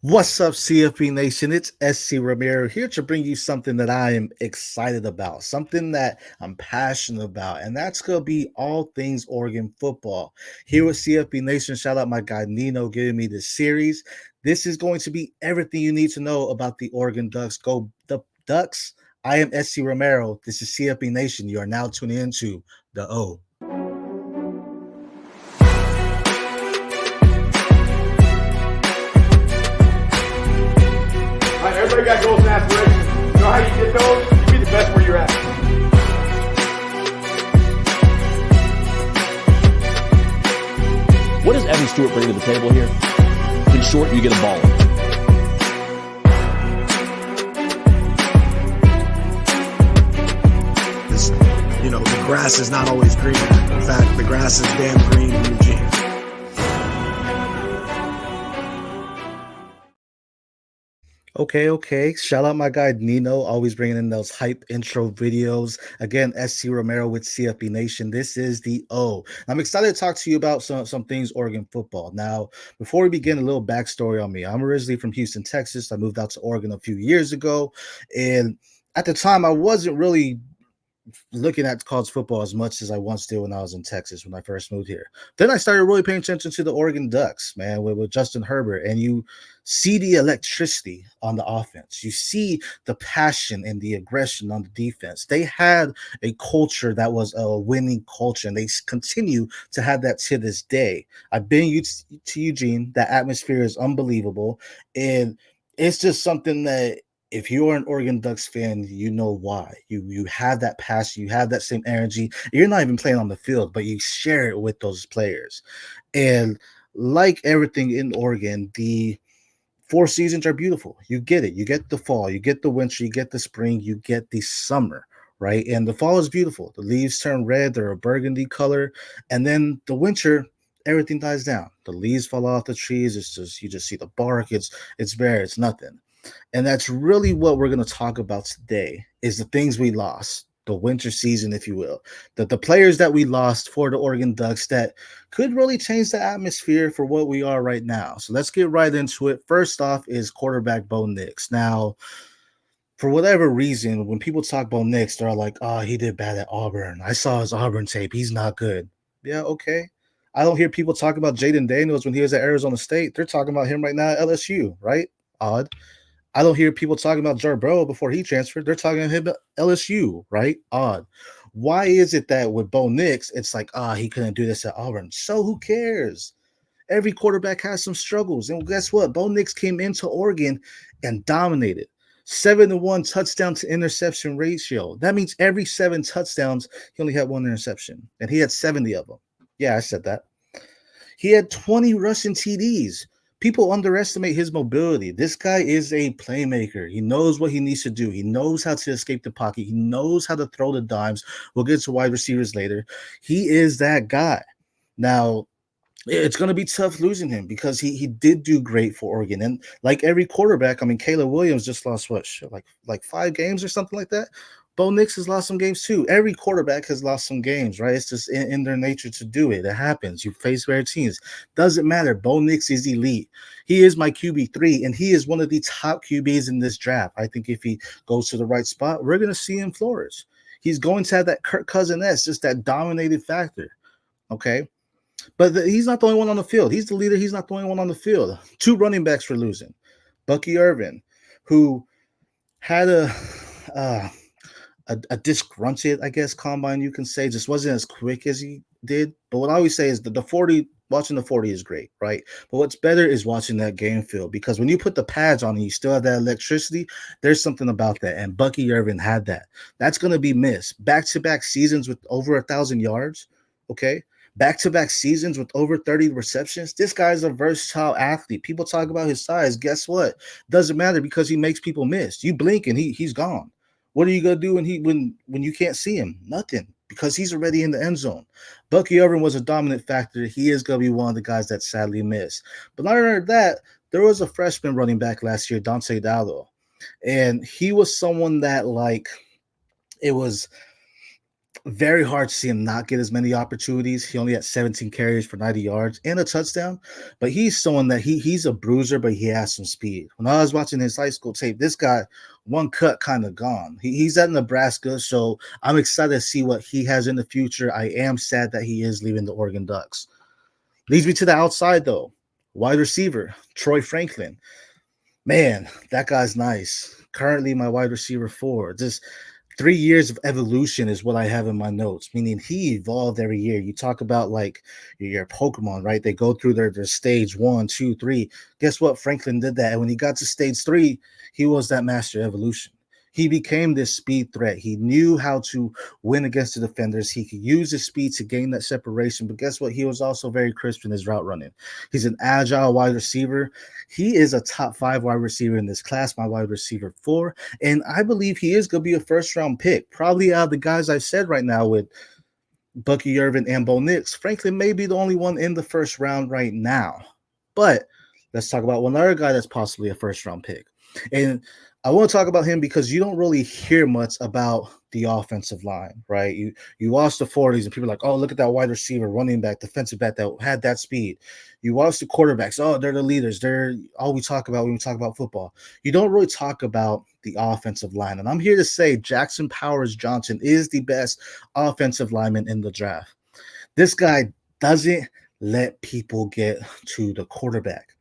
What's up, CFB Nation? It's SC Romero here to bring you something that I am excited about, something that I'm passionate about, and that's going to be all things Oregon football. Here with CFB Nation, shout out my guy Nino giving me this series. This is going to be everything you need to know about the Oregon Ducks. Go the Ducks. I am SC Romero. This is CFB Nation. You are now tuning into the O. All right, everybody got goals and aspirations. You know how you get those? You be the best where you're at. What does Evan Stewart bring to the table here? In short, you get a baller. The grass is not always green. In fact, the grass is damn green in Eugene. Okay. Shout out my guy Nino, always bringing in those hype intro videos. Again, SC Romero with CFB Nation. This is the O. I'm excited to talk to you about some things Oregon football. Now, before we begin, a little backstory on me. I'm originally from Houston, Texas. I moved out to Oregon a few years ago, and at the time, I wasn't really looking at college football as much as I once did when I was in Texas when I first moved here. Then I started really paying attention to the Oregon Ducks, man, with Justin Herbert, and you see the electricity on the offense. You see the passion and the aggression on the defense. They had a culture that was a winning culture, and they continue to have that to this day. I've been to Eugene. That atmosphere is unbelievable, and it's just something that if you're an Oregon Ducks fan, you know why. You have that passion, you have that same energy. You're not even playing on the field, but you share it with those players. And like everything in Oregon, the four seasons are beautiful. You get it. You get the fall, you get the winter, you get the spring, you get the summer, right? And the fall is beautiful. The leaves turn red, they're a burgundy color, and then the winter everything dies down. The leaves fall off the trees. It's just you just see the bark. It's bare. It's nothing. And that's really what we're going to talk about today is the things we lost, the winter season, if you will, the players that we lost for the Oregon Ducks that could really change the atmosphere for what we are right now. So let's get right into it. First off is quarterback Bo Nix. Now, for whatever reason, when people talk about Nix, they're like, oh, he did bad at Auburn. I saw his Auburn tape. He's not good. Yeah, okay. I don't hear people talk about Jaden Daniels when he was at Arizona State. They're talking about him right now at LSU, right? Odd. I don't hear people talking about Joe Burrow before he transferred. They're talking about him at LSU, right? Odd. Why is it that with Bo Nix, it's like, he couldn't do this at Auburn? So who cares? Every quarterback has some struggles. And guess what? Bo Nix came into Oregon and dominated. 7-1 touchdown to interception ratio. That means every 7 touchdowns, he only had 1 interception. And he had 70 of them. Yeah, I said that. He had 20 rushing TDs. People underestimate his mobility. This guy is a playmaker. He knows what he needs to do. He knows how to escape the pocket. He knows how to throw the dimes. We'll get to wide receivers later. He is that guy. Now, it's going to be tough losing him because he did do great for Oregon. And like every quarterback, I mean, Caleb Williams just lost what, like 5 games or something like that. Bo Nix has lost some games too. Every quarterback has lost some games, right? It's just in their nature to do it. It happens. You face rare teams. Doesn't matter. Bo Nix is elite. He is my QB3, and he is one of the top QBs in this draft. I think if he goes to the right spot, we're going to see him flourish. He's going to have that Kirk Cousins, just that dominated factor. Okay. But he's not the only one on the field. He's the leader. He's not the only one on the field. 2 running backs for losing. Bucky Irvin, who had uh, a disgruntled, I guess, combine, you can say, just wasn't as quick as he did. But what I always say is the 40, watching the 40 is great, right? But what's better is watching that game field because when you put the pads on and you still have that electricity, there's something about that. And Bucky Irvin had that. That's going to be missed. Back-to-back seasons with over 1,000 yards, okay? Back-to-back seasons with over 30 receptions. This guy's a versatile athlete. People talk about his size. Guess what? Doesn't matter because he makes people miss. You blink and he's gone. What are you gonna do when you can't see him? Nothing, because he's already in the end zone. Bucky Irvin was a dominant factor. He is gonna be one of the guys that sadly missed. But not only that, there was a freshman running back last year, Dante Dallo, and he was someone that it was Very hard to see him not get as many opportunities. He only had 17 carries for 90 yards and a touchdown, but he's showing that he's a bruiser, but he has some speed. When I was watching his high school tape, this guy, one cut, kind of gone. He's at Nebraska, so I'm excited to see what he has in the future. I am sad that he is leaving the Oregon Ducks. Leads me to the outside, though. Wide receiver, Troy Franklin. Man, that guy's nice. Currently, my wide receiver 4. Just 3 years of evolution is what I have in my notes, meaning he evolved every year. You talk about like your Pokemon, right? They go through their stage 1, 2, 3. Guess what? Franklin did that. And when he got to stage 3, he was that master evolution. He became this speed threat. He knew how to win against the defenders. He could use his speed to gain that separation. But guess what? He was also very crisp in his route running. He's an agile wide receiver. He is a top 5 wide receiver in this class, my wide receiver 4. And I believe he is going to be a first-round pick. Probably out of the guys I said right now with Bucky Irvin and Bo Nix, Franklin may be the only one in the first round right now. But let's talk about one other guy that's possibly a first-round pick. And I want to talk about him because you don't really hear much about the offensive line, right? You watch the 40s and people are like, oh, look at that wide receiver, running back, defensive back that had that speed. You watch the quarterbacks, oh, they're the leaders. They're all we talk about when we talk about football. You don't really talk about the offensive line. And I'm here to say Jackson Powers Johnson is the best offensive lineman in the draft. This guy doesn't let people get to the quarterback.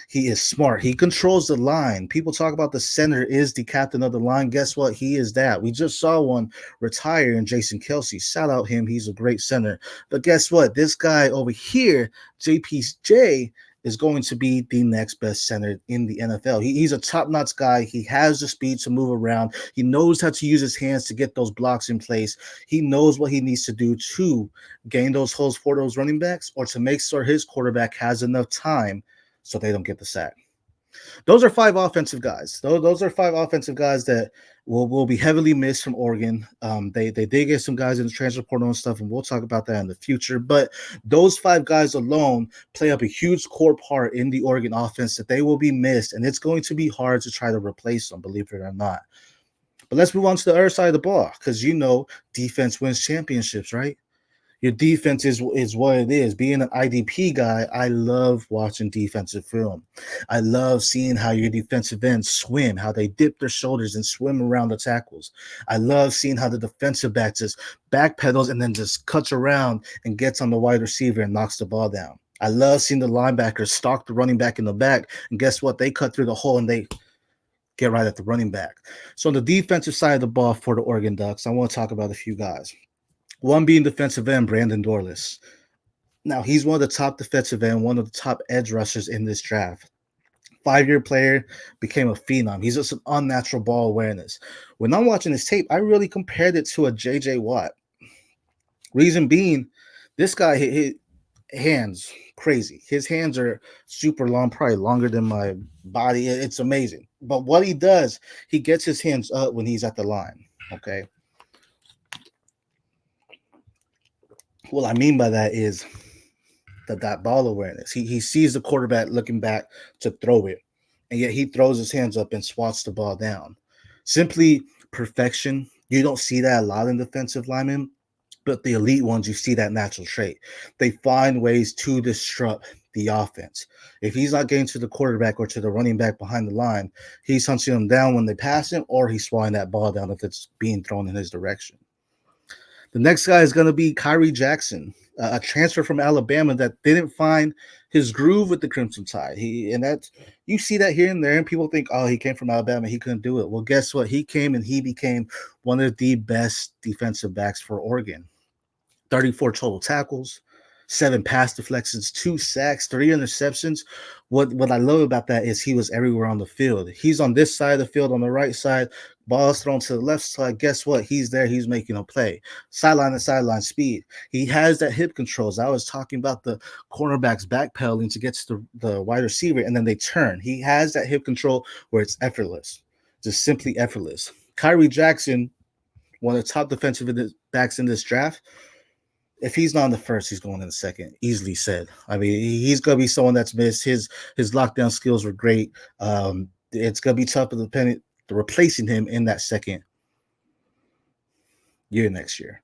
He is smart. He controls the line. People talk about the center is the captain of the line. Guess what? He is that. We just saw one retire in Jason Kelsey. Shout out him. He's a great center. But guess what? This guy over here, JPJ, is going to be the next best center in the NFL. He's a top-notch guy. He has the speed to move around. He knows how to use his hands to get those blocks in place. He knows what he needs to do to gain those holes for those running backs or to make sure his quarterback has enough time so they don't get the sack. Those are 5 offensive guys. Those are 5 offensive guys that will be heavily missed from Oregon. They did get some guys in the transfer portal and stuff, and we'll talk about that in the future. But those 5 guys alone play up a huge core part in the Oregon offense that they will be missed, and it's going to be hard to try to replace them, believe it or not. But let's move on to the other side of the ball because defense wins championships, right? Your defense is what it is. Being an IDP guy, I love watching defensive film. I love seeing how your defensive ends swim, how they dip their shoulders and swim around the tackles. I love seeing how the defensive back just backpedals and then just cuts around and gets on the wide receiver and knocks the ball down. I love seeing the linebackers stalk the running back in the back, and guess what? They cut through the hole and they get right at the running back. So on the defensive side of the ball for the Oregon Ducks, I want to talk about a few guys. One being defensive end, Brandon Dorlus. Now, he's one of the top defensive end, one of the top edge rushers in this draft. 5-year player, became a phenom. He's just an unnatural ball awareness. When I'm watching his tape, I really compared it to a J.J. Watt. Reason being, this guy, his hands, crazy. His hands are super long, probably longer than my body. It's amazing. But what he does, he gets his hands up when he's at the line, okay? What I mean by that is that ball awareness. He sees the quarterback looking back to throw it, and yet he throws his hands up and swats the ball down. Simply perfection. You don't see that a lot in defensive linemen, but the elite ones, you see that natural trait. They find ways to disrupt the offense. If he's not getting to the quarterback or to the running back behind the line, he's hunting them down when they pass him, or he's swatting that ball down if it's being thrown in his direction. The next guy is going to be Kyrie Jackson, a transfer from Alabama that didn't find his groove with the Crimson Tide. You see that here and there, and people think, oh, he came from Alabama, he couldn't do it. Well, guess what? He came and he became one of the best defensive backs for Oregon. 34 total tackles, 7 pass deflections, 2 sacks, 3 interceptions. What I love about that is he was everywhere on the field. He's on this side of the field, on the right side. Ball's thrown to the left side. Guess what? He's there. He's making a play. Sideline to sideline speed. He has that hip controls. I was talking about the cornerbacks backpedaling to get to the wide receiver, and then they turn. He has that hip control where it's effortless, just simply effortless. Kyrie Jackson, one of the top defensive backs in this draft. If he's not in the first, he's going in the second. Easily said. I mean, he's going to be someone that's missed. His lockdown skills were great. It's going to be tough replacing him in that second year next year.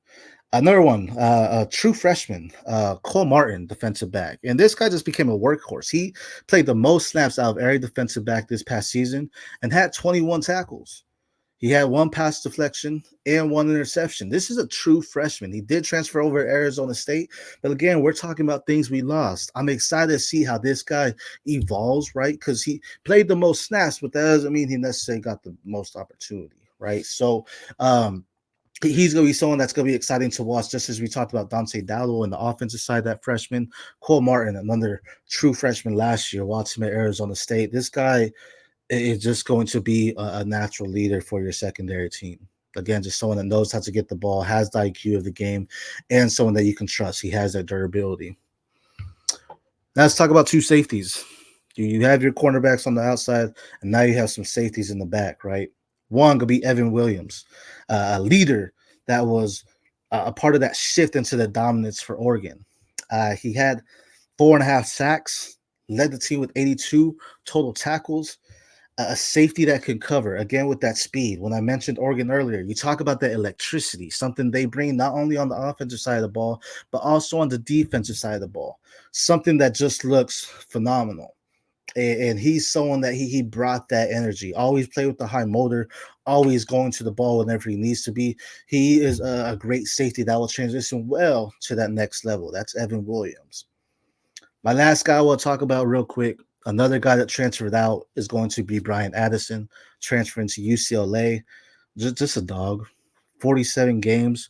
Another one, a true freshman, Cole Martin, defensive back. And this guy just became a workhorse. He played the most snaps out of every defensive back this past season and had 21 tackles. He had one pass deflection and one interception. This is a true freshman. He did transfer over to Arizona State. But again, we're talking about things we lost. I'm excited to see how this guy evolves, right? Because he played the most snaps, but that doesn't mean he necessarily got the most opportunity, right? So, he's going to be someone that's going to be exciting to watch, just as we talked about Dante Dowdle in the offensive side, that freshman. Cole Martin, another true freshman last year, watching him at Arizona State. This guy is just going to be a natural leader for your secondary team. Again, just someone that knows how to get the ball, has the IQ of the game, and someone that you can trust. He has that durability. Now let's talk about two safeties. You have your cornerbacks on the outside, and now you have some safeties in the back, right? One could be Evan Williams, a leader that was a part of that shift into the dominance for Oregon. He had 4.5 sacks, led the team with 82 total tackles, a safety that could cover, again, with that speed. When I mentioned Oregon earlier, you talk about that electricity, something they bring not only on the offensive side of the ball, but also on the defensive side of the ball, something that just looks phenomenal. And he's someone that he brought that energy, always play with the high motor, always going to the ball whenever he needs to be. He is a great safety that will transition well to that next level. That's Evan Williams. My last guy I will talk about real quick, another guy that transferred out, is going to be Brian Addison, transferring to UCLA. Just a dog. 47 games,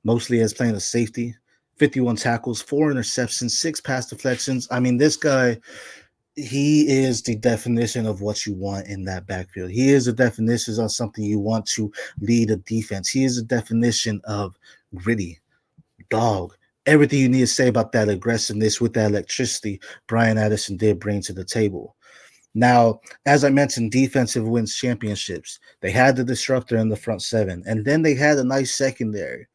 mostly as playing a safety, 51 tackles, 4 interceptions, 6 pass deflections. I mean, this guy, he is the definition of what you want in that backfield. He is the definition of something you want to lead a defense. He is the definition of gritty, dog. Everything you need to say about that aggressiveness with that electricity, Brian Addison did bring to the table. Now, as I mentioned, defensive wins championships. They had the disruptor in the front seven, and then they had a nice secondary.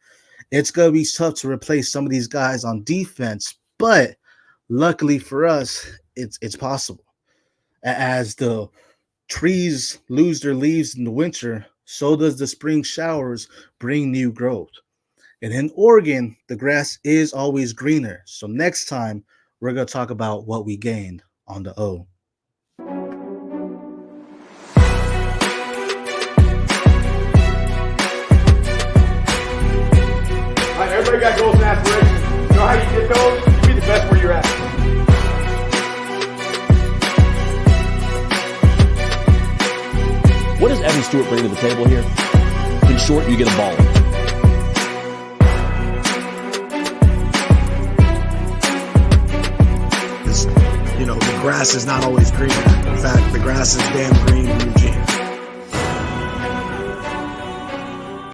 It's going to be tough to replace some of these guys on defense, but luckily for us, it's possible. As the trees lose their leaves in the winter, so does the spring showers bring new growth. And in Oregon, the grass is always greener. So next time, we're going to talk about what we gained on the O. All right, everybody got goals and aspirations. You know how you get those? You be the best where you're at. What does Evan Stewart bring to the table here? In short, you get a baller. The grass is not always green. In fact, the grass is damn green in Eugene.